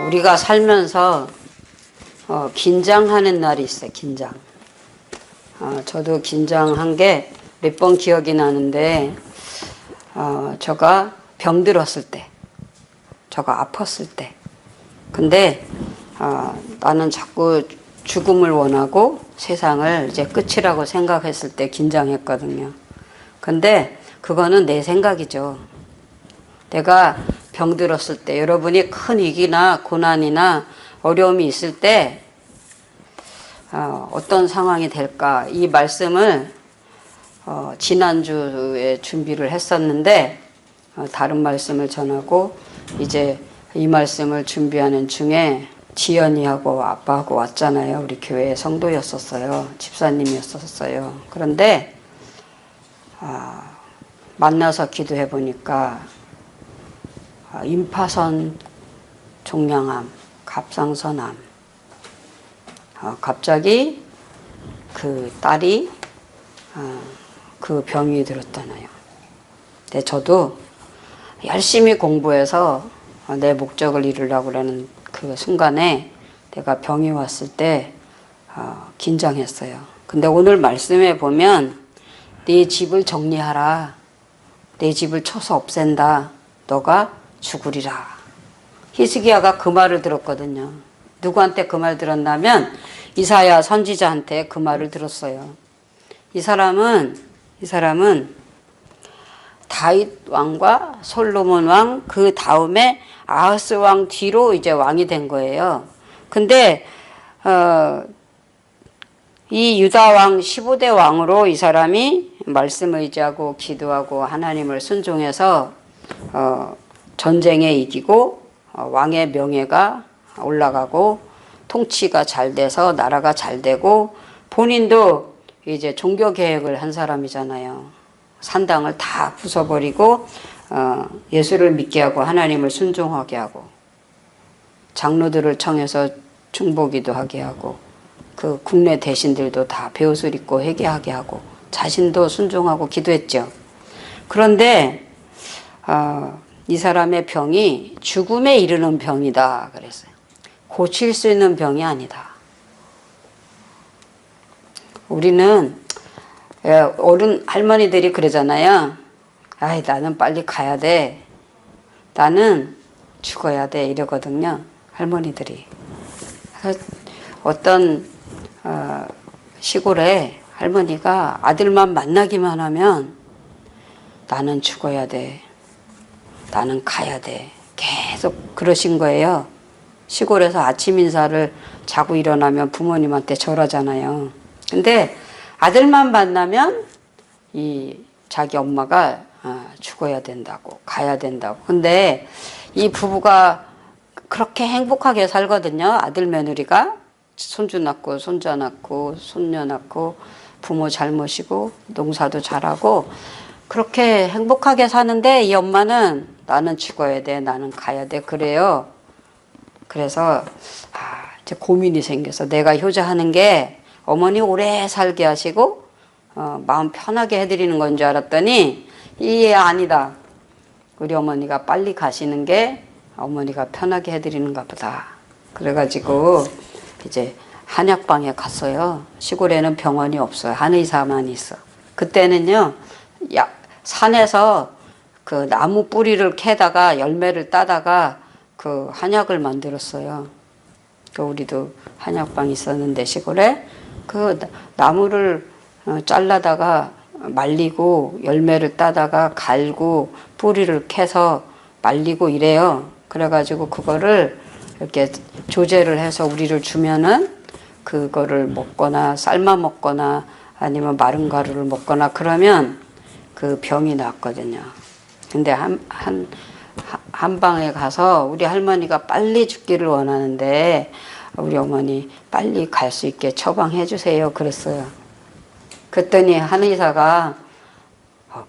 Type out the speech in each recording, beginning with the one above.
우리가 살면서 긴장하는 날이 있어요. 긴장. 저도 긴장한 게 몇 번 기억이 나는데 저가 병들었을 때, 저가 아팠을 때. 근데 나는 자꾸 죽음을 원하고 세상을 이제 끝이라고 생각했을 때 긴장했거든요. 근데 그거는 내 생각이죠. 내가 병들었을 때, 여러분이 큰 위기나 고난이나 어려움이 있을 때 어떤 상황이 될까, 이 말씀을 지난주에 준비를 했었는데 다른 말씀을 전하고 이제 이 말씀을 준비하는 중에 지연이하고 아빠하고 왔잖아요. 우리 교회 성도였었어요. 집사님이었었어요. 그런데 만나서 기도해 보니까 임파선 종양암, 갑상선암. 갑자기 그 딸이 그 병이 들었잖아요. 근데 저도 열심히 공부해서 내 목적을 이루려고 하는 그 순간에 내가 병이 왔을 때 긴장했어요. 근데 오늘 말씀에 보면 네 집을 정리하라. 내 집을 쳐서 없앤다. 너가 죽으리라. 히스기야가 그 말을 들었거든요. 누구한테 그 말 들었냐면 이사야 선지자한테 그 말을 들었어요. 이 사람은 다윗 왕과 솔로몬 왕, 그 다음에 아하스 왕 뒤로 이제 왕이 된 거예요. 근데 이 유다 왕 15대 왕으로 이 사람이 말씀을 의지하고 기도하고 하나님을 순종해서 전쟁에 이기고 왕의 명예가 올라가고 통치가 잘 돼서 나라가 잘 되고 본인도 이제 종교 개혁을 한 사람이잖아요. 산당을 다 부숴버리고 예수를 믿게 하고 하나님을 순종하게 하고 장로들을 청해서 중보기도 하게 하고 그 국내 대신들도 다 베옷을 입고 회개하게 하고 자신도 순종하고 기도했죠. 그런데 이 사람의 병이 죽음에 이르는 병이다 그랬어요. 고칠 수 있는 병이 아니다. 우리는 어른 할머니들이 그러잖아요. 아이, 나는 빨리 가야 돼. 나는 죽어야 돼. 이러거든요. 할머니들이. 그래서 어떤 시골에 할머니가 아들만 만나기만 하면 나는 죽어야 돼. 나는 가야 돼. 계속 그러신 거예요. 시골에서 아침 인사를 자고 일어나면 부모님한테 절하잖아요. 근데 아들만 만나면 이 자기 엄마가 죽어야 된다고, 가야 된다고. 근데 이 부부가 그렇게 행복하게 살거든요. 아들 며느리가 손주 낳고 손자 낳고 손녀 낳고 부모 잘 모시고 농사도 잘하고 그렇게 행복하게 사는데 이 엄마는 나는 죽어야 돼, 나는 가야 돼 그래요. 그래서 이제 고민이 생겨서 내가 효자하는 게 어머니 오래 살게 하시고 마음 편하게 해드리는 건 줄 알았더니 이게 아니다. 우리 어머니가 빨리 가시는 게 어머니가 편하게 해드리는가 보다. 그래가지고 이제 한약방에 갔어요. 시골에는 병원이 없어요. 한의사만 있어. 그때는요 산에서 그 나무 뿌리를 캐다가 열매를 따다가 그 한약을 만들었어요. 그 우리도 한약방 있었는데 시골에 그 나무를 잘라다가 말리고 열매를 따다가 갈고 뿌리를 캐서 말리고 이래요. 그래가지고 그거를 이렇게 조제를 해서 우리를 주면은 그거를 먹거나 삶아 먹거나 아니면 마른 가루를 먹거나 그러면 그 병이 낫거든요. 근데 한 방에 가서 우리 할머니가 빨리 죽기를 원하는데 우리 어머니 빨리 갈 수 있게 처방해 주세요 그랬어요. 그랬더니 한의사가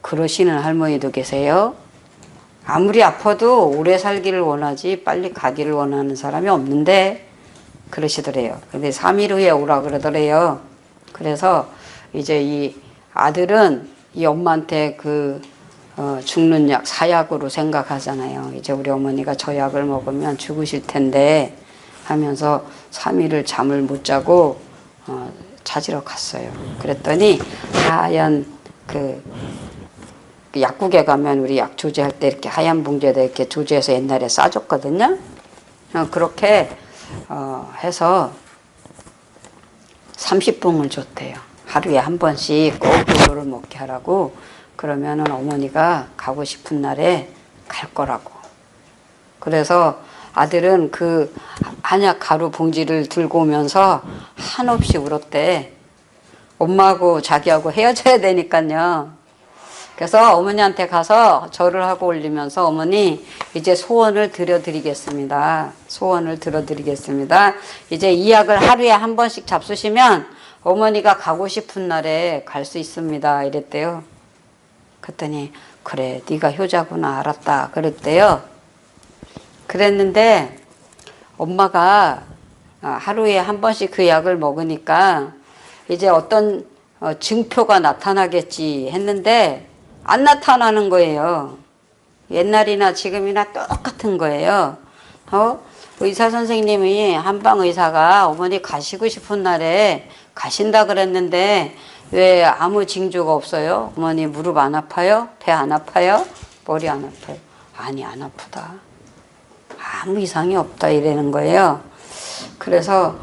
그러시는 할머니도 계세요. 아무리 아파도 오래 살기를 원하지 빨리 가기를 원하는 사람이 없는데 그러시더래요. 근데 3일 후에 오라 그러더래요. 그래서 이제 이 아들은 이 엄마한테 그 죽는 약, 사약으로 생각하잖아요. 이제 우리 어머니가 저 약을 먹으면 죽으실 텐데 하면서 3일을 잠을 못 자고 찾으러 갔어요. 그랬더니 하얀 그 약국에 가면 우리 약 조제할 때 이렇게 하얀 봉지에다 이렇게 조제해서 옛날에 싸줬거든요. 그렇게 해서 30봉을 줬대요. 하루에 한 번씩 꼭 그거를 먹게 하라고. 그러면은 어머니가 가고 싶은 날에 갈 거라고. 그래서 아들은 그 한약 가루 봉지를 들고 오면서 한없이 울었대. 엄마하고 자기하고 헤어져야 되니까요. 그래서 어머니한테 가서 절을 하고 올리면서 어머니 이제 소원을 들어드리겠습니다. 소원을 들어드리겠습니다. 이제 이 약을 하루에 한 번씩 잡수시면 어머니가 가고 싶은 날에 갈 수 있습니다. 이랬대요. 그랬더니 그래 네가 효자구나 알았다 그랬대요. 그랬는데 엄마가 하루에 한 번씩 그 약을 먹으니까 이제 어떤 증표가 나타나겠지 했는데 안 나타나는 거예요. 옛날이나 지금이나 똑같은 거예요. 의사 선생님이 한방 의사가 어머니 가시고 싶은 날에 가신다 그랬는데 왜 아무 징조가 없어요? 어머니 무릎 안 아파요? 배 안 아파요? 머리 안 아파요? 아니 안 아프다. 아무 이상이 없다 이러는 거예요. 그래서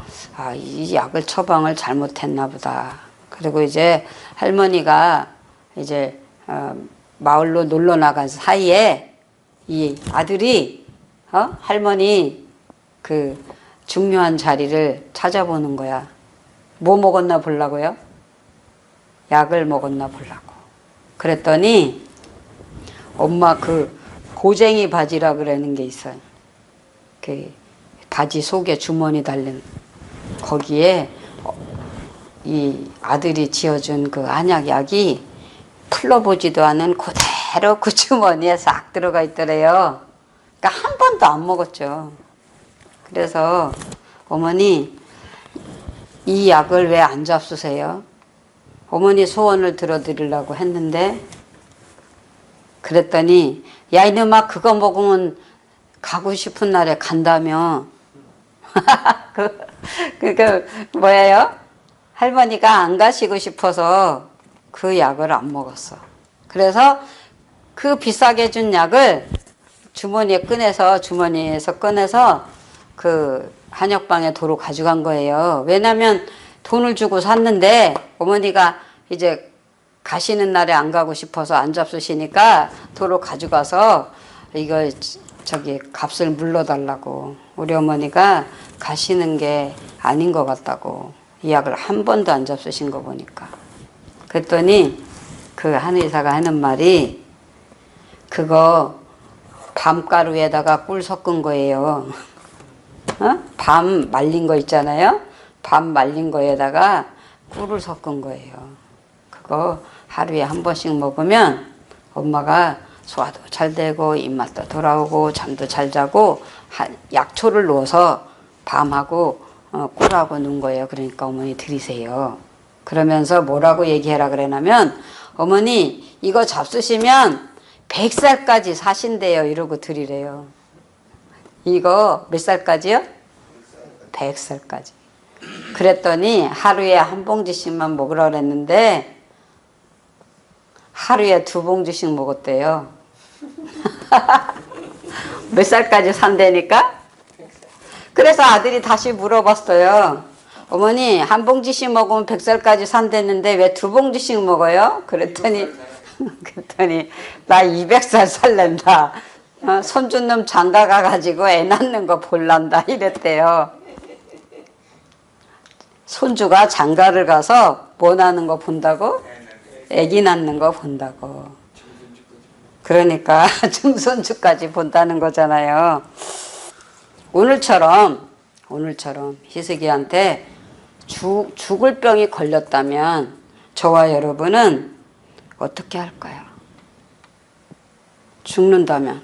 이 약을 처방을 잘못했나 보다. 그리고 이제 할머니가 이제 마을로 놀러 나간 사이에 이 아들이 할머니 그 중요한 자리를 찾아보는 거야. 뭐 먹었나 보려고요? 약을 먹었나 보려고. 그랬더니 엄마 그 고쟁이 바지라 그러는 게 있어요. 그 바지 속에 주머니 달린 거기에 이 아들이 지어준 그 한약약이 풀러보지도 않은 그대로 그 주머니에 싹 들어가 있더래요. 그러니까 한 번도 안 먹었죠. 그래서 어머니 이 약을 왜 안 잡수세요? 어머니 소원을 들어드리려고 했는데 그랬더니 야 이놈아 그거 먹으면 가고 싶은 날에 간다며. 그 뭐예요? 할머니가 안 가시고 싶어서 그 약을 안 먹었어. 그래서 그 비싸게 준 약을 주머니에서 꺼내서 그 한약방에 도로 가져간 거예요. 왜냐면 돈을 주고 샀는데 어머니가 이제 가시는 날에 안 가고 싶어서 안 잡수시니까 도로 가져가서 이거 저기 값을 물러달라고. 우리 어머니가 가시는 게 아닌 것 같다고. 이 약을 한 번도 안 잡수신 거 보니까. 그랬더니 그 한의사가 하는 말이 그거 밤가루에다가 꿀 섞은 거예요. 밤 말린 거 있잖아요. 밤 말린 거에다가 꿀을 섞은 거예요. 그거 하루에 한 번씩 먹으면 엄마가 소화도 잘 되고 입맛도 돌아오고 잠도 잘 자고 약초를 넣어서 밤하고 꿀하고 넣은 거예요. 그러니까 어머니 드리세요. 그러면서 뭐라고 얘기해라 그러냐면 어머니 이거 잡수시면 100살까지 사신대요. 이러고 드리래요. 이거 몇 살까지요? 100살까지. 그랬더니 하루에 한 봉지씩만 먹으라 그랬는데 하루에 2봉지씩 먹었대요. 몇 살까지 산다니까? 그래서 아들이 다시 물어봤어요. 어머니 한 봉지씩 먹으면 100살까지 산댔는데 왜 2봉지씩 먹어요? 그랬더니 나 200살 살랜다. 손준 놈 장가 가가지고 애 낳는 거 볼란다 이랬대요. 손주가 장가를 가서 뭐 낳는 거 본다고? 애기 낳는 거 본다고. 그러니까 증손주까지 본다는 거잖아요. 오늘처럼 희숙이한테 죽을 병이 걸렸다면 저와 여러분은 어떻게 할까요? 죽는다면.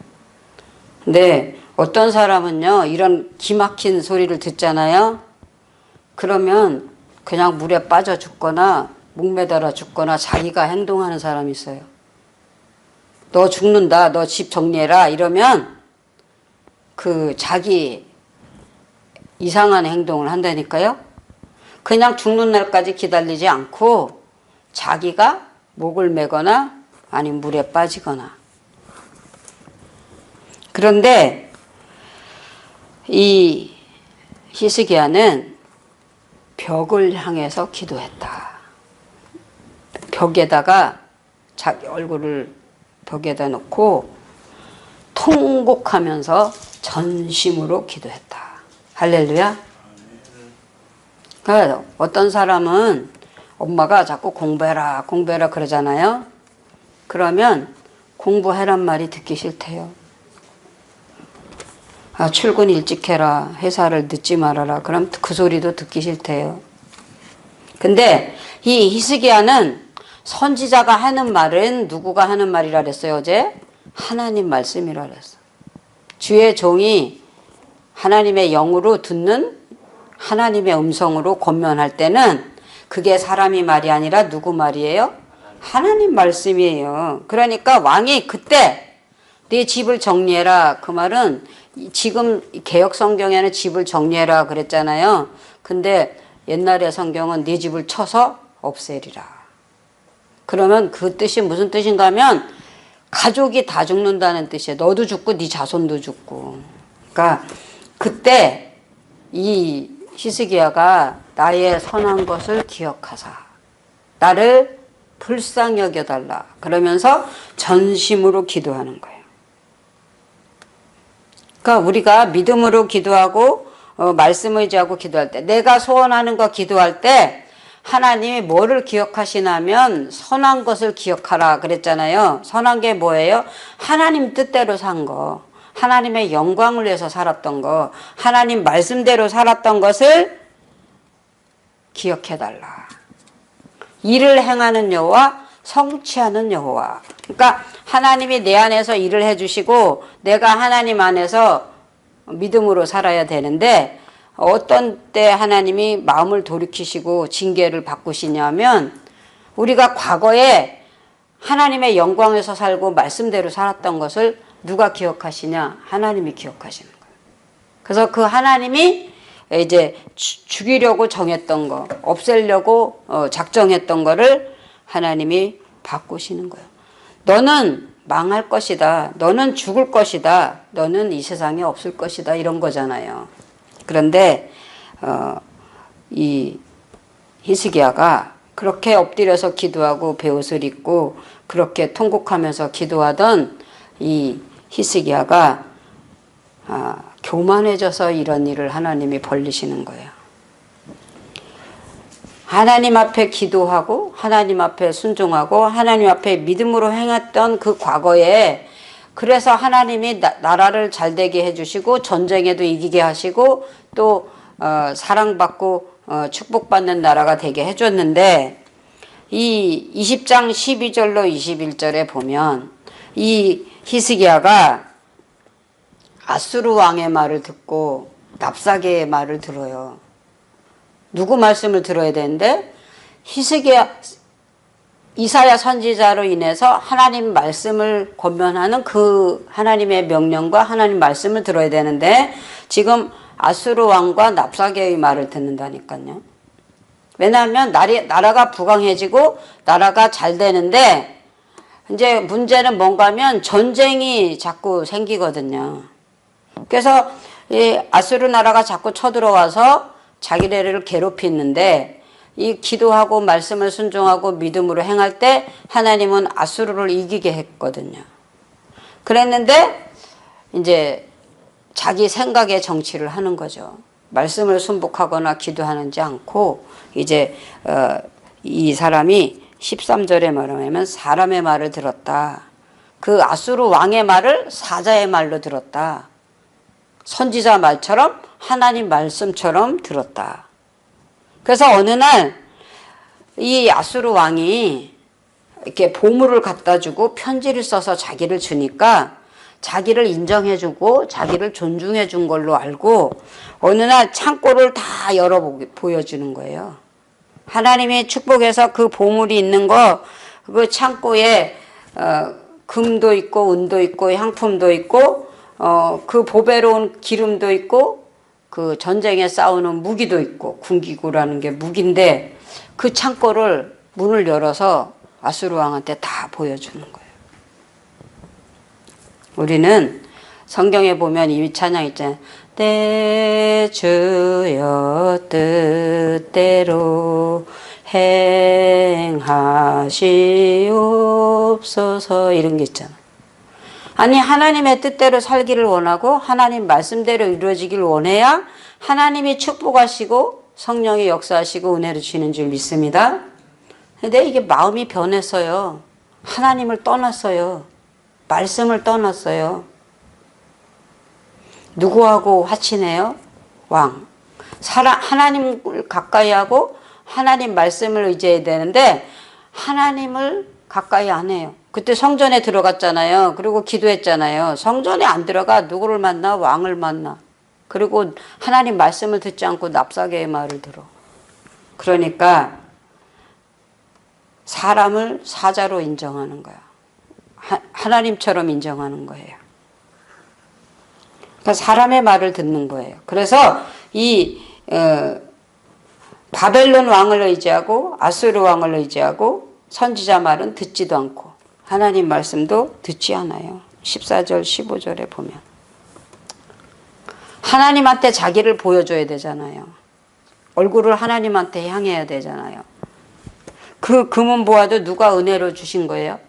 근데 어떤 사람은요 이런 기막힌 소리를 듣잖아요. 그러면 그냥 물에 빠져 죽거나 목매달아 죽거나 자기가 행동하는 사람이 있어요. 너 죽는다. 너 집 정리해라. 이러면 그 자기 이상한 행동을 한다니까요. 그냥 죽는 날까지 기다리지 않고 자기가 목을 매거나 아니면 물에 빠지거나. 그런데 이 히스기야는 벽을 향해서 기도했다. 벽에다가 자기 얼굴을 벽에다 놓고 통곡하면서 전심으로 기도했다. 할렐루야. 그러니까 어떤 사람은 엄마가 자꾸 공부해라 공부해라 그러잖아요. 그러면 공부해란 말이 듣기 싫대요. 아, 출근 일찍 해라. 회사를 늦지 말아라. 그럼 그 소리도 듣기 싫대요. 근데 이 히스기야는 선지자가 하는 말은 누구가 하는 말이라 그랬어요 어제? 하나님 말씀이라 그랬어. 주의 종이 하나님의 영으로 듣는 하나님의 음성으로 권면할 때는 그게 사람이 말이 아니라 누구 말이에요? 하나님 말씀이에요. 그러니까 왕이 그때 네 집을 정리해라. 그 말은 지금 개역 성경에는 집을 정리해라 그랬잖아요. 근데 옛날의 성경은 네 집을 쳐서 없애리라. 그러면 그 뜻이 무슨 뜻인가 하면 가족이 다 죽는다는 뜻이에요. 너도 죽고 네 자손도 죽고. 그러니까 그때 이 히스기야가 나의 선한 것을 기억하사 나를 불쌍히 여겨달라 그러면서 전심으로 기도하는 거예요. 그러니까 우리가 믿음으로 기도하고 말씀을 의지하고 기도할 때 내가 소원하는 거 기도할 때 하나님이 뭐를 기억하시냐면 선한 것을 기억하라 그랬잖아요. 선한 게 뭐예요? 하나님 뜻대로 산 거, 하나님의 영광을 위해서 살았던 거, 하나님 말씀대로 살았던 것을 기억해달라. 일을 행하는 여호와 성취하는 여호와. 그러니까 하나님이 내 안에서 일을 해주시고 내가 하나님 안에서 믿음으로 살아야 되는데 어떤 때 하나님이 마음을 돌이키시고 징계를 바꾸시냐면 우리가 과거에 하나님의 영광에서 살고 말씀대로 살았던 것을 누가 기억하시냐? 하나님이 기억하시는 거예요. 그래서 그 하나님이 이제 죽이려고 정했던 거, 없애려고 작정했던 거를 하나님이 바꾸시는 거예요. 너는 망할 것이다. 너는 죽을 것이다. 너는 이 세상에 없을 것이다. 이런 거잖아요. 그런데 이 히스기야가 그렇게 엎드려서 기도하고 베옷을 입고 그렇게 통곡하면서 기도하던 이 히스기야가 교만해져서 이런 일을 하나님이 벌리시는 거예요. 하나님 앞에 기도하고 하나님 앞에 순종하고 하나님 앞에 믿음으로 행했던 그 과거에 그래서 하나님이 나라를 잘되게 해주시고 전쟁에도 이기게 하시고 또 사랑받고 축복받는 나라가 되게 해줬는데 이 20장 12절로 21절에 보면 이 히스기야가 아수르 왕의 말을 듣고 납사게의 말을 들어요. 누구 말씀을 들어야 되는데 히스기야 이사야 선지자로 인해서 하나님 말씀을 권면하는 그 하나님의 명령과 하나님 말씀을 들어야 되는데 지금 아수르 왕과 납사게의 말을 듣는다니까요. 왜냐하면 나라가 부강해지고 나라가 잘 되는데 이제 문제는 뭔가 하면 전쟁이 자꾸 생기거든요. 그래서 이 아수르 나라가 자꾸 쳐들어와서 자기네를 괴롭히는데 이 기도하고 말씀을 순종하고 믿음으로 행할 때 하나님은 아수르를 이기게 했거든요. 그랬는데 이제 자기 생각의 정치를 하는 거죠. 말씀을 순복하거나 기도하는지 않고 이제 이 사람이 13절에 말하면 사람의 말을 들었다. 그 아수르 왕의 말을 사자의 말로 들었다. 선지자 말처럼 하나님 말씀처럼 들었다. 그래서 어느 날 이 아수르 왕이 이렇게 보물을 갖다 주고 편지를 써서 자기를 주니까 자기를 인정해 주고 자기를 존중해 준 걸로 알고 어느 날 창고를 다 열어 보여주는 거예요. 하나님이 축복해서 그 보물이 있는 거 그 창고에 금도 있고 은도 있고 향품도 있고 그 보배로운 기름도 있고 그 전쟁에 싸우는 무기도 있고 군기구라는 게 무기인데 그 창고를 문을 열어서 아수르 왕한테 다 보여주는 거예요. 우리는 성경에 보면 이 찬양 있잖아요. 내 주여 뜻대로 행하시옵소서 이런 게 있잖아. 아니 하나님의 뜻대로 살기를 원하고 하나님 말씀대로 이루어지길 원해야 하나님이 축복하시고 성령이 역사하시고 은혜를 주시는 줄 믿습니다. 근데 이게 마음이 변했어요. 하나님을 떠났어요. 말씀을 떠났어요. 누구하고 화친해요? 왕. 하나님을 가까이 하고 하나님 말씀을 의지해야 되는데 하나님을 가까이 안 해요. 그때 성전에 들어갔잖아요. 그리고 기도했잖아요. 성전에 안 들어가 누구를 만나? 왕을 만나. 그리고 하나님 말씀을 듣지 않고 납사개의 말을 들어. 그러니까 사람을 사자로 인정하는 거야. 하나님처럼 인정하는 거예요. 그러니까 사람의 말을 듣는 거예요. 그래서 이 바벨론 왕을 의지하고 아수르 왕을 의지하고 선지자 말은 듣지도 않고 하나님 말씀도 듣지 않아요. 14절 15절에 보면 하나님한테 자기를 보여줘야 되잖아요. 얼굴을 하나님한테 향해야 되잖아요. 그 금은 보아도 누가 은혜로 주신 거예요?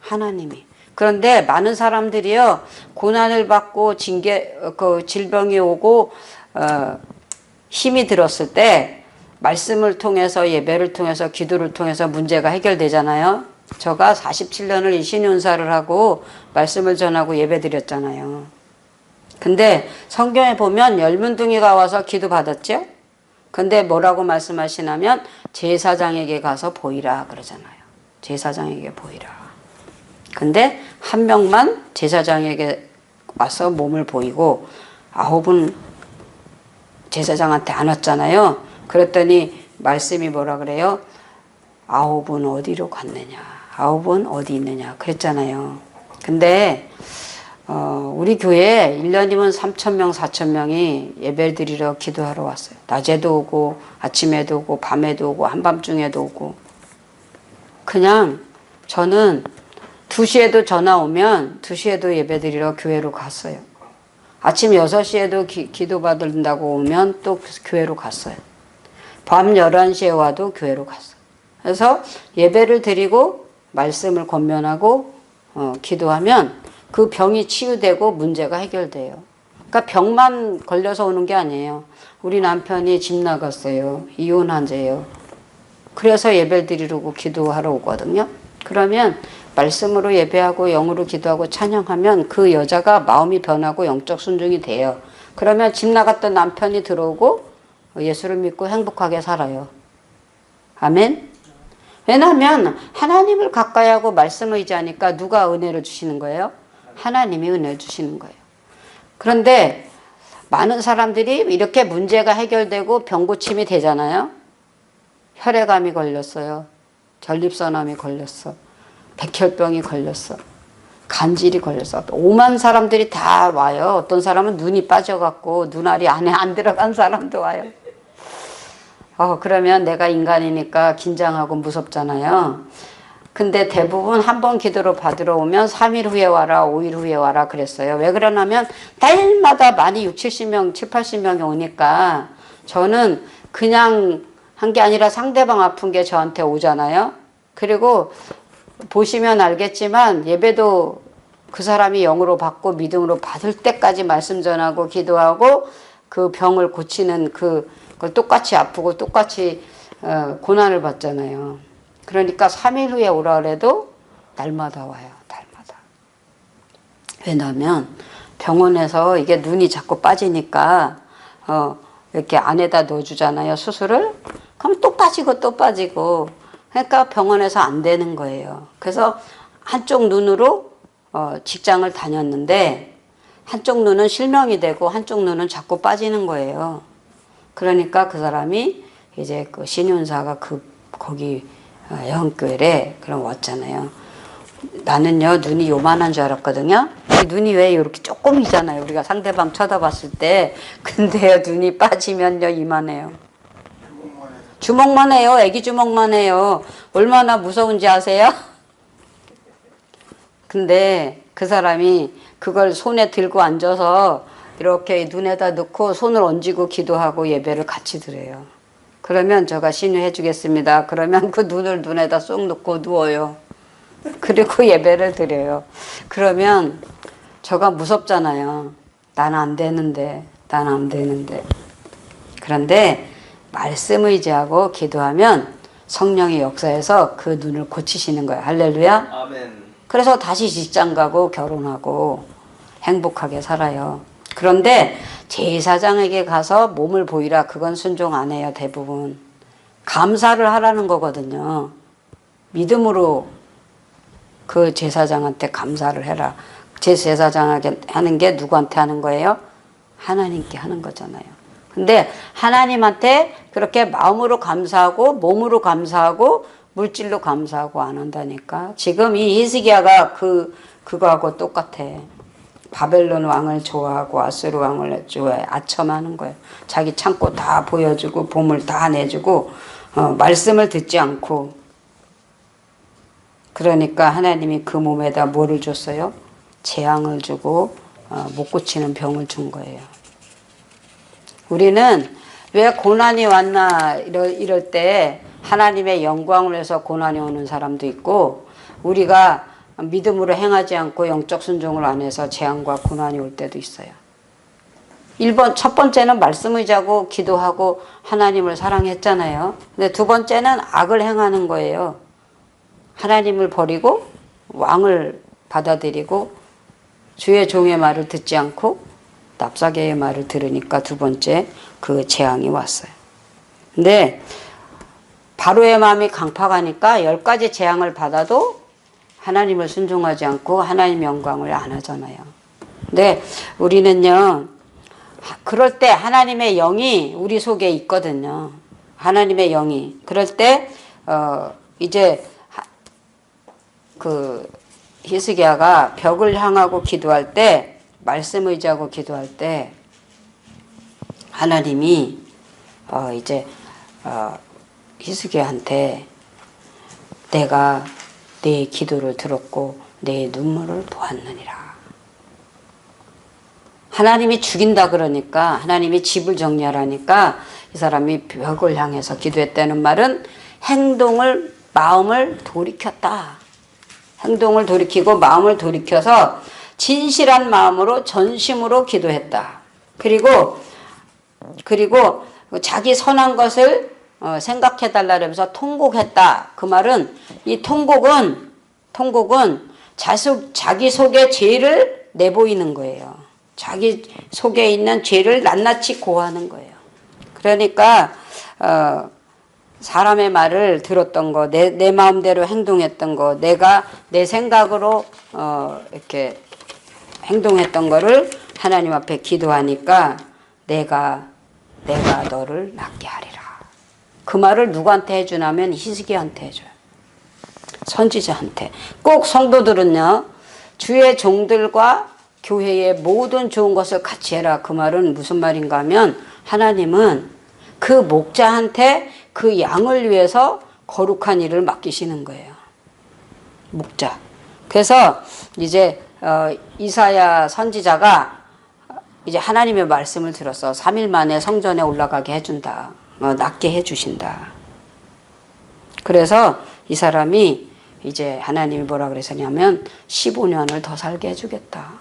하나님이. 그런데 많은 사람들이요 고난을 받고 질병이 오고 힘이 들었을 때 말씀을 통해서 예배를 통해서 기도를 통해서 문제가 해결되잖아요. 제가 47년을 이 신윤사를 하고 말씀을 전하고 예배 드렸잖아요. 근데 성경에 보면 열문둥이가 와서 기도 받았죠. 근데 뭐라고 말씀하시냐면 제사장에게 가서 보이라 그러잖아요. 제사장에게 보이라. 근데 한 명만 제사장에게 와서 몸을 보이고 9은 제사장한테 안 왔잖아요. 그랬더니 말씀이 뭐라 그래요? 9은 어디로 갔느냐? 9은 어디 있느냐? 그랬잖아요. 근데 우리 교회에 1년이면 3,000명, 4,000명이 예배 드리러 기도하러 왔어요. 낮에도 오고 아침에도 오고 밤에도 오고 한밤중에도 오고. 그냥 저는 2시에도 전화 오면 2시에도 예배 드리러 교회로 갔어요. 아침 6시에도 기도 받는다고 오면 또 교회로 갔어요. 밤 11시에 와도 교회로 갔어요. 그래서 예배를 드리고 말씀을 권면하고 기도하면 그 병이 치유되고 문제가 해결돼요. 그러니까 병만 걸려서 오는 게 아니에요. 우리 남편이 집 나갔어요. 이혼 환자예요. 그래서 예배 드리려고 기도하러 오거든요. 그러면 말씀으로 예배하고 영으로 기도하고 찬양하면 그 여자가 마음이 변하고 영적 순종이 돼요. 그러면 집 나갔던 남편이 들어오고 예수를 믿고 행복하게 살아요. 아멘? 왜냐하면 하나님을 가까이 하고 말씀을 의지하니까 누가 은혜를 주시는 거예요? 하나님이 은혜를 주시는 거예요. 그런데 많은 사람들이 이렇게 문제가 해결되고 병고침이 되잖아요. 혈액암이 걸렸어요. 전립선암이 걸렸어. 백혈병이 걸렸어. 간질이 걸렸어. 오만 사람들이 다 와요. 어떤 사람은 눈이 빠져갖고 눈알이 안에 안 들어간 사람도 와요. 그러면 내가 인간이니까 긴장하고 무섭잖아요. 근데 대부분 한 번 기도로 받으러 오면 3일 후에 와라, 5일 후에 와라 그랬어요. 왜 그러냐면 달마다 많이 60, 70명, 70, 80명이 오니까 저는 그냥 한 게 아니라 상대방 아픈 게 저한테 오잖아요. 그리고 보시면 알겠지만 예배도 그 사람이 영으로 받고 믿음으로 받을 때까지 말씀 전하고 기도하고 그 병을 고치는 그걸 똑같이 아프고 똑같이 고난을 받잖아요. 그러니까 3일 후에 오라 그래도 날마다 와요. 날마다. 왜냐하면 병원에서 이게 눈이 자꾸 빠지니까 이렇게 안에다 넣어주잖아요. 수술을. 그럼 또 빠지고 또 빠지고. 그러니까 병원에서 안 되는 거예요. 그래서 한쪽 눈으로 직장을 다녔는데 한쪽 눈은 실명이 되고 한쪽 눈은 자꾸 빠지는 거예요. 그러니까 그 사람이 이제 그 신윤사가 거기 영교회에 그럼 왔잖아요. 나는요 눈이 요만한 줄 알았거든요. 눈이 왜 이렇게 조금이잖아요. 우리가 상대방 쳐다봤을 때. 근데요 눈이 빠지면요 이만해요. 주먹만 해요. 애기 주먹만 해요. 얼마나 무서운지 아세요? 근데 그 사람이 그걸 손에 들고 앉아서 이렇게 눈에다 넣고 손을 얹고 기도하고 예배를 같이 드려요. 그러면 제가 신유해 주겠습니다. 그러면 그 눈을 눈에다 쏙 넣고 누워요. 그리고 예배를 드려요. 그러면 저가 무섭잖아요. 나는 안 되는데, 나는 안 되는데. 그런데 말씀 의지하고 기도하면 성령의 역사에서 그 눈을 고치시는 거예요. 할렐루야. 아멘. 그래서 다시 직장 가고 결혼하고 행복하게 살아요. 그런데 제사장에게 가서 몸을 보이라, 그건 순종 안 해요. 대부분 감사를 하라는 거거든요. 믿음으로 그 제사장한테 감사를 해라. 제사장에게 하는 게 누구한테 하는 거예요? 하나님께 하는 거잖아요. 근데 하나님한테 그렇게 마음으로 감사하고 몸으로 감사하고 물질로 감사하고 안 한다니까. 지금 이 히스기야가 그거하고 똑같아. 바벨론 왕을 좋아하고 아수르 왕을 좋아해. 아첨하는 거예요. 자기 창고 다 보여주고 보물 다 내주고 말씀을 듣지 않고. 그러니까 하나님이 그 몸에다 뭐를 줬어요? 재앙을 주고 못 고치는 병을 준 거예요. 우리는 왜 고난이 왔나 이럴 때 하나님의 영광을 위해서 고난이 오는 사람도 있고, 우리가 믿음으로 행하지 않고 영적 순종을 안 해서 재앙과 고난이 올 때도 있어요. 첫 번째는 말씀 의지하고 기도하고 하나님을 사랑했잖아요. 근데 두 번째는 악을 행하는 거예요. 하나님을 버리고 왕을 받아들이고 주의 종의 말을 듣지 않고 납사개의 말을 들으니까 두 번째 그 재앙이 왔어요. 근데 바로의 마음이 강팍하니까 10가지 재앙을 받아도 하나님을 순종하지 않고 하나님 영광을 안 하잖아요. 근데 우리는요, 그럴 때 하나님의 영이 우리 속에 있거든요. 하나님의 영이. 그럴 때 이제 그 히스기야가 벽을 향하고 기도할 때, 말씀 의지하고 기도할 때 하나님이 이제 히스기야한테 내가 내 기도를 들었고 내 눈물을 보았느니라. 하나님이 죽인다 그러니까, 하나님이 집을 정리하라니까 이 사람이 벽을 향해서 기도했다는 말은 마음을 돌이켰다. 행동을 돌이키고 마음을 돌이켜서 진실한 마음으로 전심으로 기도했다. 그리고 자기 선한 것을 생각해 달라면서 통곡했다. 그 말은 이 통곡은 자기 속의 죄를 내보이는 거예요. 자기 속에 있는 죄를 낱낱이 고하는 거예요. 그러니까 사람의 말을 들었던 거, 내 마음대로 행동했던 거, 내가 내 생각으로 이렇게 행동했던 거를 하나님 앞에 기도하니까 내가 너를 낫게 하리라. 그 말을 누구한테 해주냐면 히스기야한테 해줘요. 선지자한테. 꼭 성도들은요, 주의 종들과 교회의 모든 좋은 것을 같이 해라. 그 말은 무슨 말인가 하면, 하나님은 그 목자한테 그 양을 위해서 거룩한 일을 맡기시는 거예요. 목자. 그래서 이제 이사야 선지자가 이제 하나님의 말씀을 들어서 3일 만에 성전에 올라가게 해준다. 낫게 해주신다. 그래서 이 사람이 이제 하나님이 뭐라 그러셨냐면 15년을 더 살게 해주겠다.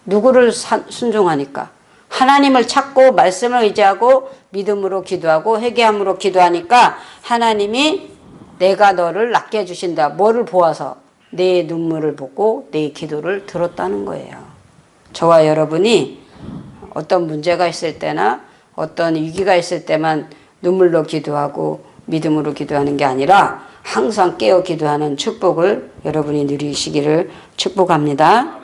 누구를 순종하니까? 하나님을 찾고 말씀을 의지하고 믿음으로 기도하고 회개함으로 기도하니까 하나님이 내가 너를 낫게 해주신다. 뭐를 보아서? 내 눈물을 보고 내 기도를 들었다는 거예요. 저와 여러분이 어떤 문제가 있을 때나 어떤 위기가 있을 때만 눈물로 기도하고 믿음으로 기도하는 게 아니라 항상 깨어 기도하는 축복을 여러분이 누리시기를 축복합니다.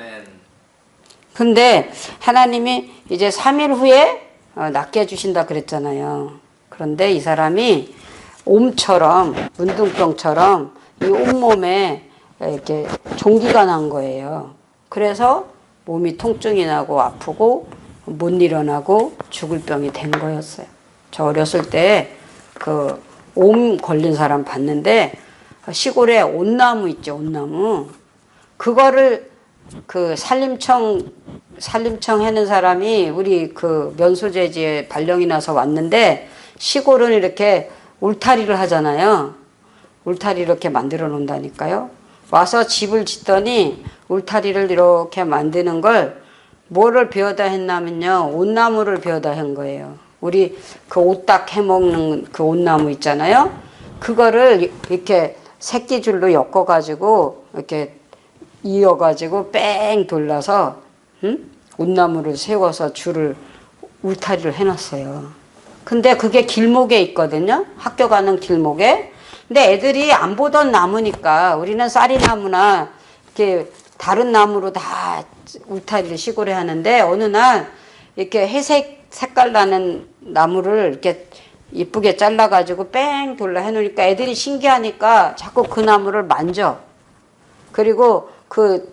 근데 하나님이 이제 3일 후에 낫게 해주신다 그랬잖아요. 그런데 이 사람이 옴처럼, 문둥병처럼 이 온몸에 이렇게 종기가 난 거예요. 그래서 몸이 통증이 나고 아프고 못 일어나고 죽을 병이 된 거였어요. 저 어렸을 때 그 옴 걸린 사람 봤는데 시골에 온나무 있죠, 온나무. 그거를 그 산림청 해는 사람이 우리 그 면소재지에 발령이 나서 왔는데 시골은 이렇게 울타리를 하잖아요. 울타리 이렇게 만들어 놓는다니까요. 와서 집을 짓더니 울타리를 이렇게 만드는 걸 뭐를 베어다 했냐면요. 온나무를 베어다 한 거예요. 우리 그 옷딱 해먹는 그 온나무 있잖아요. 그거를 이렇게 새끼줄로 엮어가지고 이렇게 이어가지고 뺑 돌려서 온나무를 세워서 줄을 울타리를 해놨어요. 근데 그게 길목에 있거든요. 학교 가는 길목에. 근데 애들이 안 보던 나무니까 우리는 쌀이나무나 이렇게 다른 나무로 다 울타리를 시골에 하는데 어느 날 이렇게 회색 색깔 나는 나무를 이렇게 이쁘게 잘라가지고 뺑 돌려 해놓으니까 애들이 신기하니까 자꾸 그 나무를 만져. 그리고 그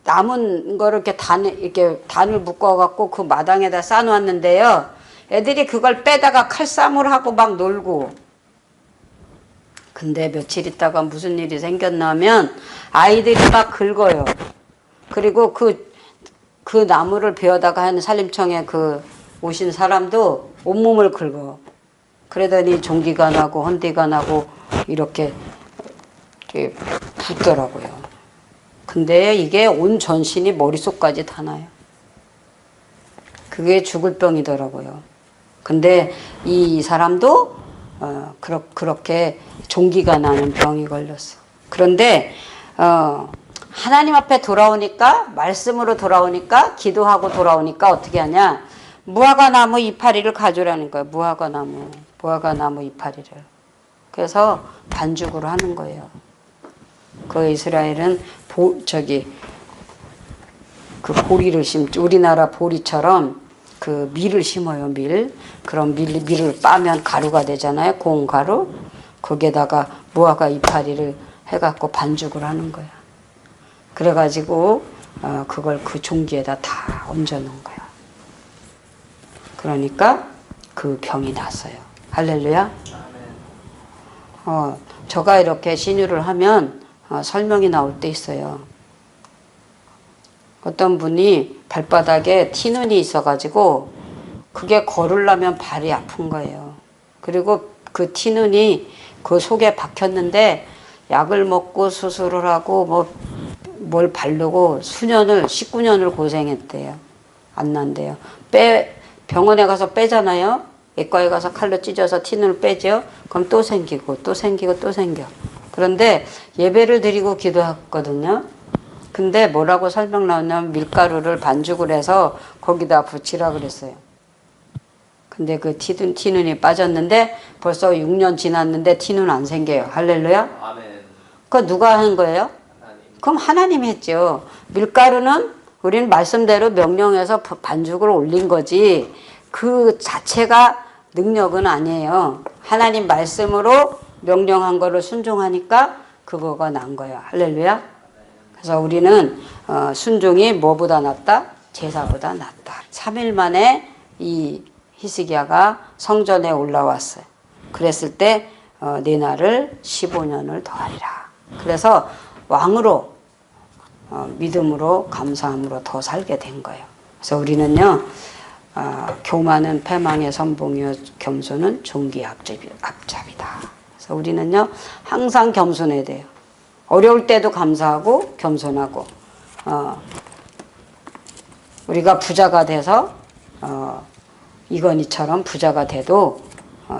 남은 거를 이렇게 단을 묶어갖고 그 마당에다 쌓아놨는데요. 애들이 그걸 빼다가 칼싸움을 하고 막 놀고. 근데 며칠 있다가 무슨 일이 생겼냐면 아이들이 막 긁어요. 그리고 그 나무를 베어다가 하는 산림청에 그 오신 사람도 온몸을 긁어. 그러더니 종기가 나고 헌디가 나고 이렇게 붓더라고요. 근데 이게 온 전신이 머릿속까지 다 나요. 그게 죽을 병이더라고요. 근데 이 사람도 그렇게 종기가 나는 병이 걸렸어. 그런데 하나님 앞에 돌아오니까, 말씀으로 돌아오니까, 기도하고 돌아오니까 어떻게 하냐. 무화과나무 이파리를 가져라는 거예요. 무화과나무 이파리를. 그래서 반죽으로 하는 거예요. 그 이스라엘은 그 보리를 우리나라 보리처럼 그 밀을 심어요, 밀. 그럼 밀을 빠면 가루가 되잖아요, 고운 가루. 거기에다가 무화과 이파리를 해갖고 반죽을 하는 거야. 그래가지고 그걸 그 종기에다 다 얹어 놓은 거야. 그러니까 그 병이 났어요. 할렐루야. 저가 이렇게 신유를 하면 설명이 나올 때 있어요. 어떤 분이 발바닥에 티눈이 있어가지고 그게 걸으려면 발이 아픈 거예요. 그리고 그 티눈이 그 속에 박혔는데 약을 먹고 수술을 하고 뭘 바르고 19년을 고생했대요. 안 난대요. 병원에 가서 빼잖아요. 외과에 가서 칼로 찢어서 티눈을 빼죠. 그럼 또 생기고 또 생기고 또 생겨. 그런데 예배를 드리고 기도했거든요. 근데 뭐라고 설명 나오냐면 밀가루를 반죽을 해서 거기다 붙이라 그랬어요. 근데 그 티눈이 빠졌는데 벌써 6년 지났는데 티눈 안 생겨요. 할렐루야. 아멘. 그거 누가 한 거예요? 하나님. 그럼 하나님이 했죠. 밀가루는 우리는 말씀대로 명령해서 반죽을 올린 거지 그 자체가 능력은 아니에요. 하나님 말씀으로 명령한 거를 순종하니까 그거가 난 거예요. 할렐루야. 그래서 우리는 순종이 뭐보다 낫다? 제사보다 낫다. 3일 만에 이 히스기야가 성전에 올라왔어요. 그랬을 때 네 날을 15년을 더하리라. 그래서 왕으로 믿음으로 감사함으로 더 살게 된 거예요. 그래서 우리는요. 교만은 패망의 선봉이요 겸손은 존귀의 앞잡이다. 그래서 우리는요 항상 겸손해야 돼요. 어려울 때도 감사하고 겸손하고 우리가 부자가 돼서 이건희처럼 부자가 돼도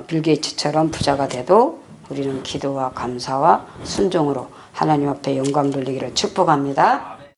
빌 게이츠처럼 부자가 돼도 우리는 기도와 감사와 순종으로 하나님 앞에 영광 돌리기를 축복합니다.